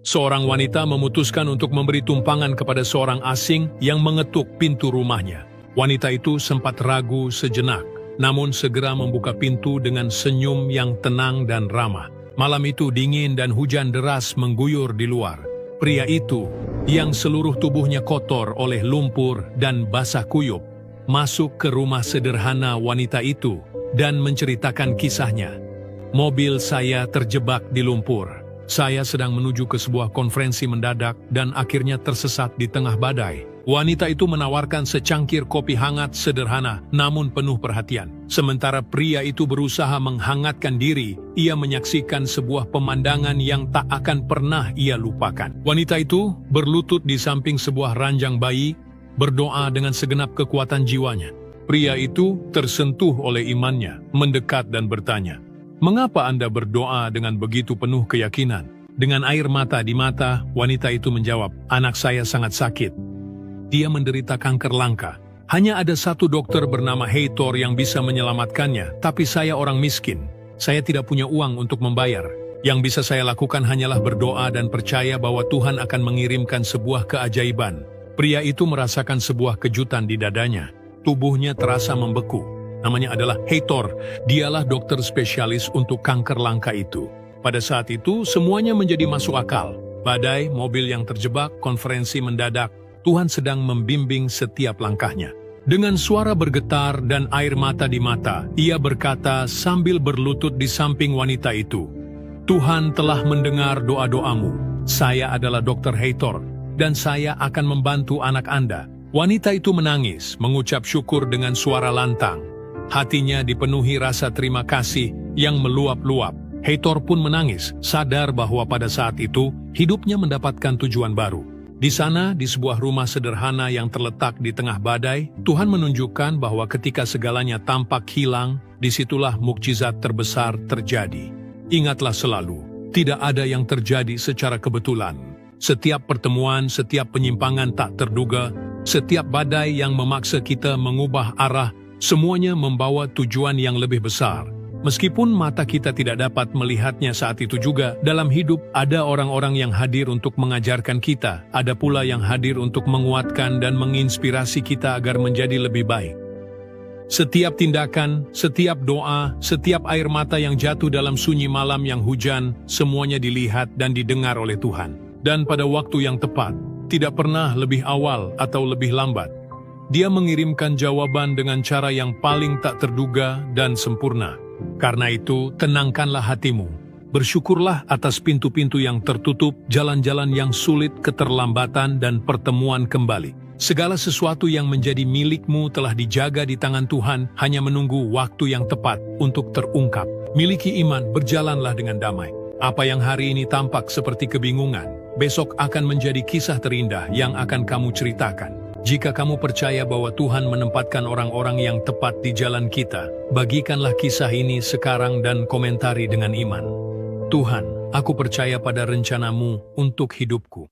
Seorang wanita memutuskan untuk memberi tumpangan kepada seorang asing yang mengetuk pintu rumahnya. Wanita itu sempat ragu sejenak, namun segera membuka pintu dengan senyum yang tenang dan ramah. Malam itu dingin dan hujan deras mengguyur di luar. Pria itu, yang seluruh tubuhnya kotor oleh lumpur dan basah kuyup, masuk ke rumah sederhana wanita itu dan menceritakan kisahnya. "Mobil saya terjebak di lumpur. Saya sedang menuju ke sebuah konferensi mendadak dan akhirnya tersesat di tengah badai." Wanita itu menawarkan secangkir kopi hangat sederhana namun penuh perhatian. Sementara pria itu berusaha menghangatkan diri, ia menyaksikan sebuah pemandangan yang tak akan pernah ia lupakan. Wanita itu berlutut di samping sebuah ranjang bayi, berdoa dengan segenap kekuatan jiwanya. Pria itu tersentuh oleh imannya, mendekat dan bertanya, "Mengapa Anda berdoa dengan begitu penuh keyakinan?" Dengan air mata di mata, wanita itu menjawab, "Anak saya sangat sakit. Dia menderita kanker langka. Hanya ada satu dokter bernama Heitor yang bisa menyelamatkannya, tapi saya orang miskin. Saya tidak punya uang untuk membayar. Yang bisa saya lakukan hanyalah berdoa dan percaya bahwa Tuhan akan mengirimkan sebuah keajaiban." Pria itu merasakan sebuah kejutan di dadanya. Tubuhnya terasa membeku. Namanya adalah Heitor. Dialah dokter spesialis untuk kanker langka itu. Pada saat itu, semuanya menjadi masuk akal. Badai, mobil yang terjebak, konferensi mendadak. Tuhan sedang membimbing setiap langkahnya. Dengan suara bergetar dan air mata di mata, ia berkata sambil berlutut di samping wanita itu, "Tuhan telah mendengar doa-doamu. Saya adalah Dr. Heitor, dan saya akan membantu anak Anda." Wanita itu menangis, mengucap syukur dengan suara lantang. Hatinya dipenuhi rasa terima kasih yang meluap-luap. Heitor pun menangis, sadar bahwa pada saat itu, hidupnya mendapatkan tujuan baru. Di sana, di sebuah rumah sederhana yang terletak di tengah badai, Tuhan menunjukkan bahwa ketika segalanya tampak hilang, disitulah mukjizat terbesar terjadi. Ingatlah selalu, tidak ada yang terjadi secara kebetulan. Setiap pertemuan, setiap penyimpangan tak terduga, setiap badai yang memaksa kita mengubah arah, semuanya membawa tujuan yang lebih besar. Meskipun mata kita tidak dapat melihatnya saat itu juga, dalam hidup ada orang-orang yang hadir untuk mengajarkan kita, ada pula yang hadir untuk menguatkan dan menginspirasi kita agar menjadi lebih baik. Setiap tindakan, setiap doa, setiap air mata yang jatuh dalam sunyi malam yang hujan, semuanya dilihat dan didengar oleh Tuhan. Dan pada waktu yang tepat, tidak pernah lebih awal atau lebih lambat, Dia mengirimkan jawaban dengan cara yang paling tak terduga dan sempurna. Karena itu, tenangkanlah hatimu. Bersyukurlah atas pintu-pintu yang tertutup, jalan-jalan yang sulit, keterlambatan, dan pertemuan kembali. Segala sesuatu yang menjadi milikmu telah dijaga di tangan Tuhan, hanya menunggu waktu yang tepat untuk terungkap. Miliki iman, berjalanlah dengan damai. Apa yang hari ini tampak seperti kebingungan, besok akan menjadi kisah terindah yang akan kamu ceritakan. Jika kamu percaya bahwa Tuhan menempatkan orang-orang yang tepat di jalan kita, bagikanlah kisah ini sekarang dan komentari dengan iman. Tuhan, aku percaya pada rencanamu untuk hidupku.